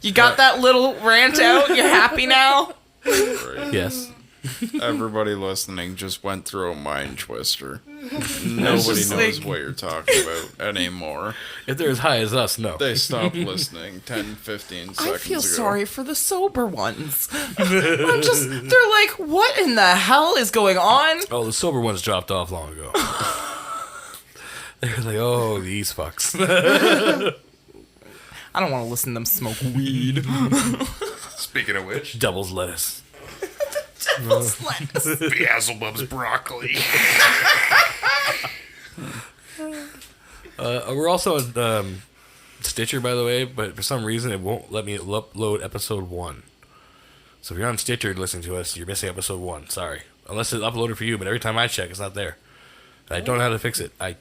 You got that little rant out? You're happy now? yes. Everybody listening just went through a mind twister. Nobody just knows like- what you're talking about anymore. If they're as high as us, no. They stopped listening 10, 15 seconds I feel ago. sorry for the sober ones. They're like, what in the hell is going on? Oh, the sober ones dropped off long ago. They were like, oh, these fucks. I don't want to listen to them smoke weed. Speaking of which, Doubles lettuce. Beelzebub's broccoli. We're also on Stitcher, by the way, but for some reason it won't let me upload episode 1. So if you're on Stitcher listening to us, you're missing episode 1. Sorry. Unless it's uploaded for you, but every time I check, it's not there. And I don't know how to fix it. I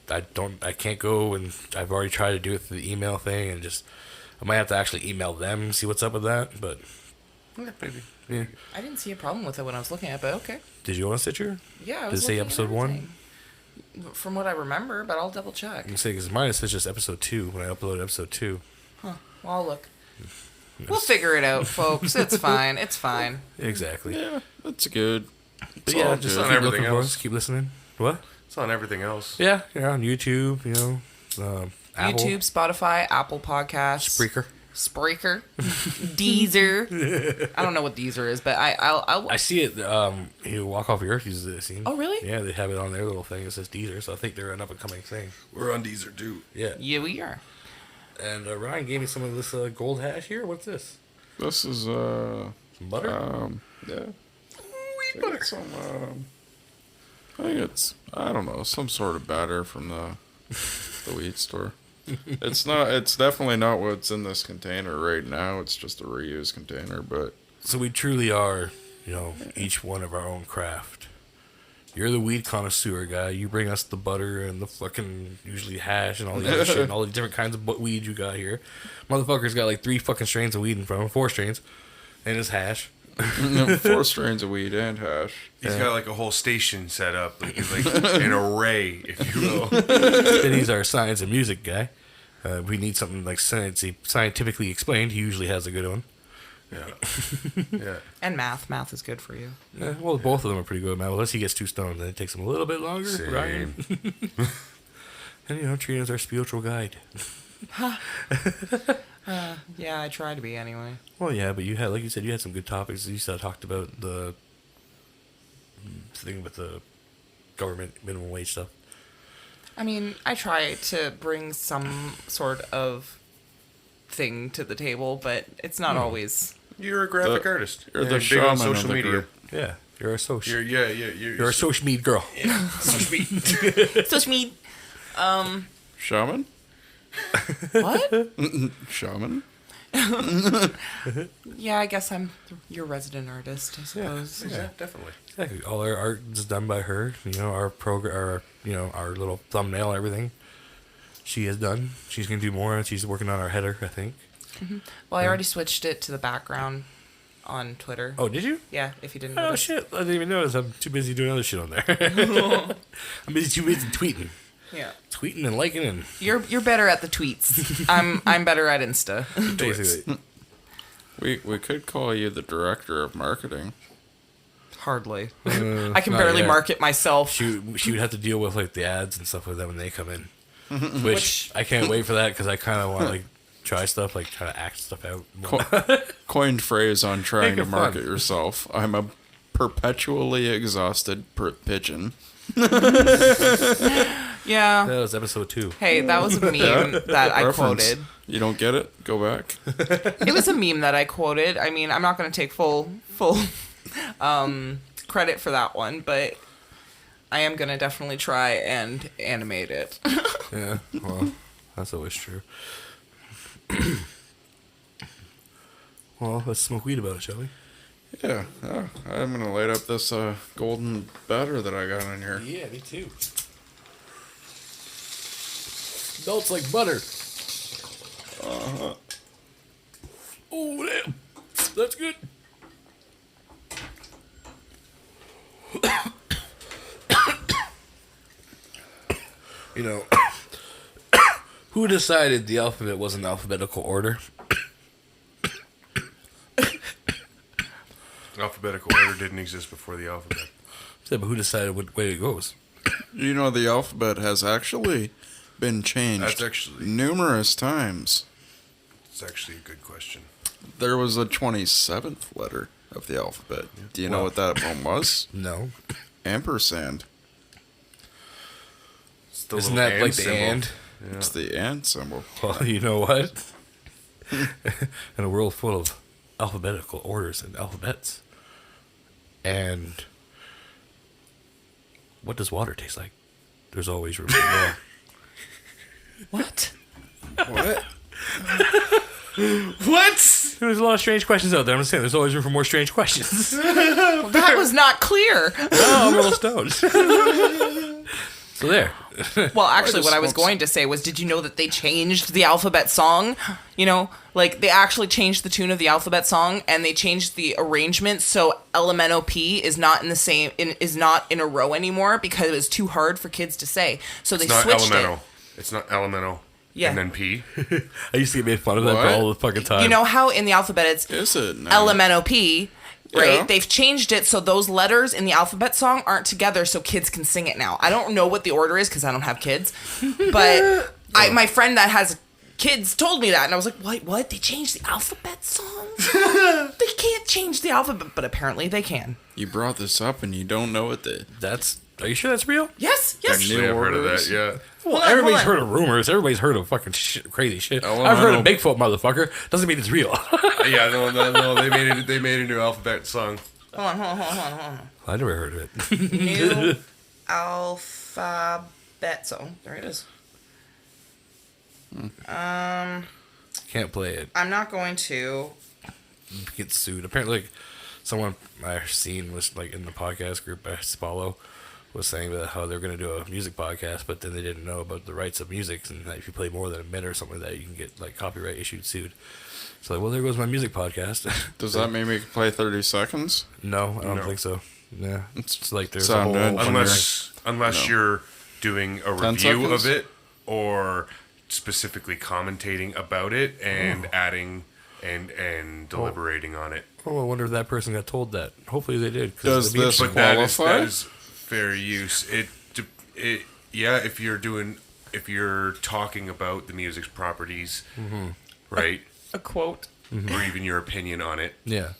can't go, and I've already tried to do it through the email thing, and just I might have to actually email them and see what's up with that. But yeah, I didn't see a problem with it when I was looking at it, but okay. did you on Stitcher? Yeah, I Did was it say looking at episode 1? everything. From what I remember, but I'll double check. I'm saying because mine says just episode 2 when I uploaded episode 2. Well, I'll look. We'll figure it out, folks. It's fine. It's fine. Exactly. Yeah, that's good. But all yeah, good. just On keep everything looking for else. us. Keep listening. What? It's on everything else. Yeah, you're on YouTube, Apple, YouTube, Spotify, Apple Podcasts, Spreaker. Spreaker, Deezer. I don't know what Deezer is, but I'll I see it. You Walk Off the Earth uses it. Scene. Oh, really? Yeah, they have it on their little thing. It says Deezer, so I think they're an up and coming thing. We're on Deezer too. Yeah. Yeah, we are. And Ryan gave me some of this gold hash here. What's this? This is, Some butter. yeah. I think it's some, I think it's, I don't know, some sort of batter from the weed store. It's not. It's definitely not what's in this container right now. It's just a reused container, but So we truly are, each one of our own craft. You're the weed connoisseur guy. You bring us the butter and the fucking usually hash and all the other shit and all the different kinds of weed you got here. Motherfucker's got like 3 fucking strains of weed in front of him, 4 strains, and his hash. 4 strains of weed and hash. He's got like a whole station set up, like an array, if you will. Then he's our science and music guy. We need something like scientifically explained. He usually has a good one. Yeah. And math. Math is good for you. Yeah, well, both of them are pretty good, man. Unless he gets too stoned, then it takes him a little bit longer. Same. Ryan. And, Trina's our spiritual guide. Yeah, I try to be anyway. Well, yeah, but you had, like you said, you had some good topics. You said talked about the thing with the government minimum wage stuff. I mean, I try to bring some sort of thing to the table, but it's not always. You're a graphic artist. You're the big on shaman of social the media. group. Yeah, you're a social. You're a social media girl. social media. So Schmeed. Shaman? What? Shaman? Yeah, I guess I'm your resident artist, I suppose. Yeah, definitely. Exactly. All our art is done by her. Our program, our little thumbnail, everything. She has done. She's gonna do more. She's working on our header, I think. Well, I already switched it to the background on Twitter. Oh, did you? Yeah, if you didn't Oh notice. shit! I didn't even notice. I'm too busy doing other shit on there. I'm too busy tweeting, Yeah. tweeting and liking and You're better at the tweets. I'm better at Insta. basically. We could call you the director of marketing. Hardly. I can not barely yet. market myself. She would have to deal with like the ads and stuff like that when they come in, which I can't wait for that because I kind of want to like try stuff, like try to act stuff out. Coined phrase on trying Make to it market fun. yourself. I'm a perpetually exhausted pigeon. Yeah. That was episode 2. Hey, that was a meme that I Reference. quoted. You don't get it? Go back. It was a meme that I quoted. I mean, I'm not going to take full credit for that one, but I am going to definitely try and animate it. Yeah, well, that's always true. Well, let's smoke weed about it, shall we? Yeah. I'm going to light up this golden batter that I got in here. Yeah, me too. Melts like butter. Oh, damn. That's good. Who decided the alphabet was in alphabetical order? Alphabetical order didn't exist before the alphabet. Yeah, but who decided what way it goes? You know, the alphabet has actually been changed That's actually- numerous times. It's actually a good question. There was a 27th letter of the alphabet. Do you know what that one was? No. Ampersand. It's the Isn't little that like the symbol. and? Yeah. It's the and symbol. Well, you know what? In a world full of alphabetical orders and alphabets. And what does water taste like? There's always room for more. What? What? What? There's a lot of strange questions out there. I'm just saying, there's always room for more strange questions. That was not clear. Oh, I'm a little stoned. So there. Well, actually, just what I was smokes- going to say was, did you know that they changed the alphabet song? You know, like they actually changed the tune of the alphabet song, and they changed the arrangement so LMNOP is not in the same is not in a row anymore because it was too hard for kids to say. So they It's not switched elemental. it. It's not elemental. Yeah. And then P. I used to get made fun of that What? all the fucking time. You know how in the alphabet it's Is it now? LMNOP, right? Yeah. They've changed it so those letters in the alphabet song aren't together so kids can sing it now. I don't know what the order is because I don't have kids, but my friend that has kids told me that, and I was like, what? They changed the alphabet song? They can't change the alphabet, but apparently they can. You brought this up and you don't know what the... Are you sure that's real? Yes. Actually, I've heard of that, yeah. Well, on, everybody's hold on. heard of rumors. Everybody's heard of fucking crazy shit. Oh, well, I've heard I of know. Bigfoot, motherfucker. Doesn't mean it's real. Yeah, no, they made a new alphabet song. Hold on. I never heard of it. New alphabet song. There it is. Can't play it. I'm not going to. Get sued. Apparently, like, someone I've seen was like in the podcast group I follow was saying that how they're going to do a music podcast, but then they didn't know about the rights of music, and that if you play more than a minute or something like that, you can get like copyright issued sued. So like, well, there goes my music podcast. Does that mean we can play 30 seconds? No, I don't No. think so. Yeah, it's like there's Sound a whole good. Unless you're doing a 10 review seconds? of it or specifically commentating about it and adding and deliberating on it. Oh, I wonder if that person got told that. Hopefully they did. 'cause Does it'd be this interesting. But qualify? that is fair use. If you're talking about the music's properties, right, A quote or even your opinion on it, Yeah.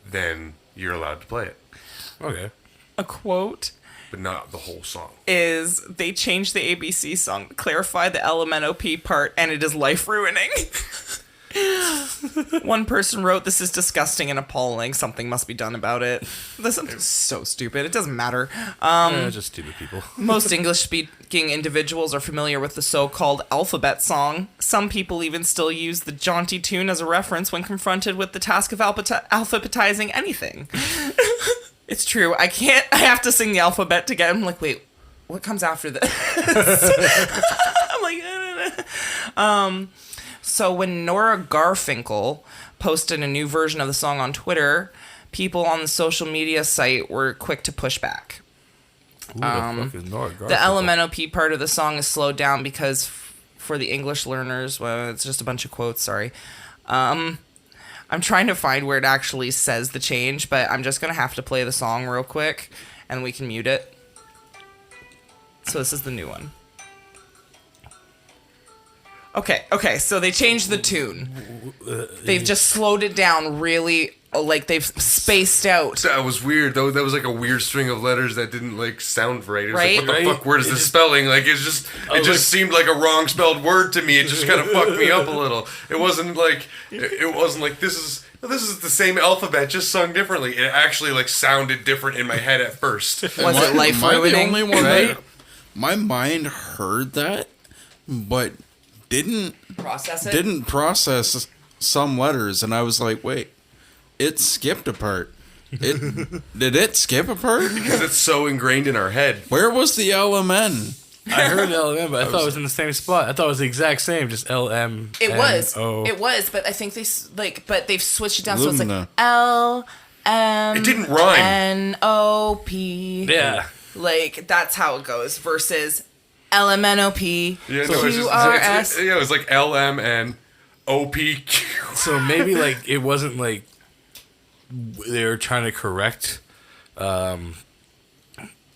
then you're allowed to play it, Okay. a quote but not the whole song. is they changed the ABC song to clarify the LMNOP part, and it is life ruining. One person wrote, "This is disgusting and appalling. Something must be done about it." This is so stupid. It doesn't matter. Just stupid people. Most English-speaking individuals are familiar with the so-called alphabet song. Some people even still use the jaunty tune as a reference when confronted with the task of alphabetizing anything. It's true. I have to sing the alphabet to get. I'm like, wait, what comes after this? I'm like, So when Nora Garfinkel posted a new version of the song on Twitter, people on the social media site were quick to push back. Who the fuck is Nora The Garfinkel? LMNOP part of the song is slowed down because for the English learners, well, it's just a bunch of quotes, sorry. I'm trying to find where it actually says the change, but I'm just going to have to play the song real quick, and we can mute it. So this is the new one. Okay, so they changed the tune. They've just slowed it down really, like they've spaced out. That was weird, though. That was like a weird string of letters that didn't like sound right. It was Right? like, what the Right? fuck word is this spelling? Like it just seemed like a wrong spelled word to me. It just kind of fucked me up a little. It wasn't like this is the same alphabet just sung differently. It actually like sounded different in my head at first. Was it life Am I the ruining? only one Right? that my mind heard that, but didn't process some letters, and I was like, wait, it skipped a part. Did it skip a part? Because it's so ingrained in our head. Where was the LMN? I heard LM, but I thought it was in the same spot. I thought it was the exact same, just LM. It was, but I think but they've switched it down, so it's like Lumina. LM. It didn't rhyme. NOP. Yeah. Like that's how it goes versus LMNOP. Yeah, no, QRS. it was like LM and OPQ. So maybe like it wasn't like they were trying to correct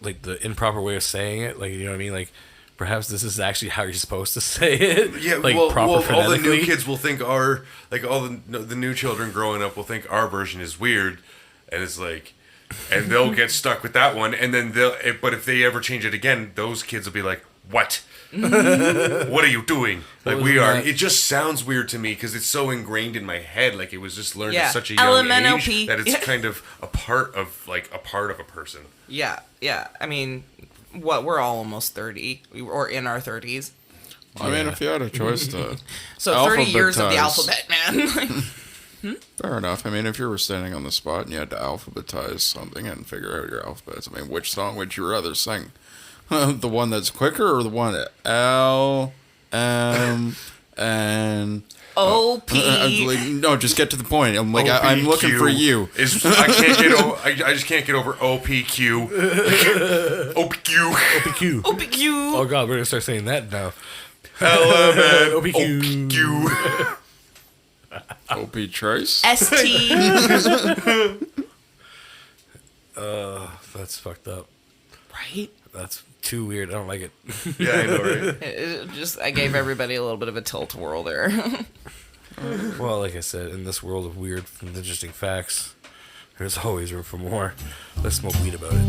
like the improper way of saying it, like, you know what I mean, like perhaps this is actually how you're supposed to say it. Yeah, like well, proper all the new phonetically. kids will think all the new children growing up will think our version is weird, and it's like, and they'll get stuck with that one, and then but if they ever change it again, those kids will be like, what? What are you doing? Like was we are. that? It just sounds weird to me because it's so ingrained in my head. Like it was just learned Yeah. at such a young LMNOP. age that it's Yeah. kind of a part of a person. Yeah. I mean, we're all almost 30, or in our 30s. I mean, if you had a choice to So 30 years of the alphabetize- alphabet, man. Fair enough. I mean, if you were standing on the spot and you had to alphabetize something and figure out your alphabets, I mean, which song would you rather sing? The one that's quicker or the one L, M, N? OP. No, just get to the point. I'm like, I'm looking for you. I can't get over. I just can't get over OPQ. OPQ. OPQ. OPQ. Oh god, we're gonna start saying that now. LMN. OPQ. OPQ. OP Trace? ST. That's fucked up. Right? That's too weird. I don't like it. Yeah, I know, right? I gave everybody a little bit of a tilt-a-whirl there. Well, like I said, in this world of weird and interesting facts, there's always room for more. Let's smoke weed about it.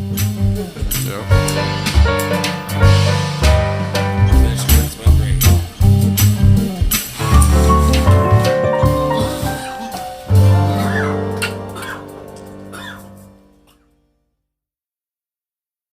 Yeah.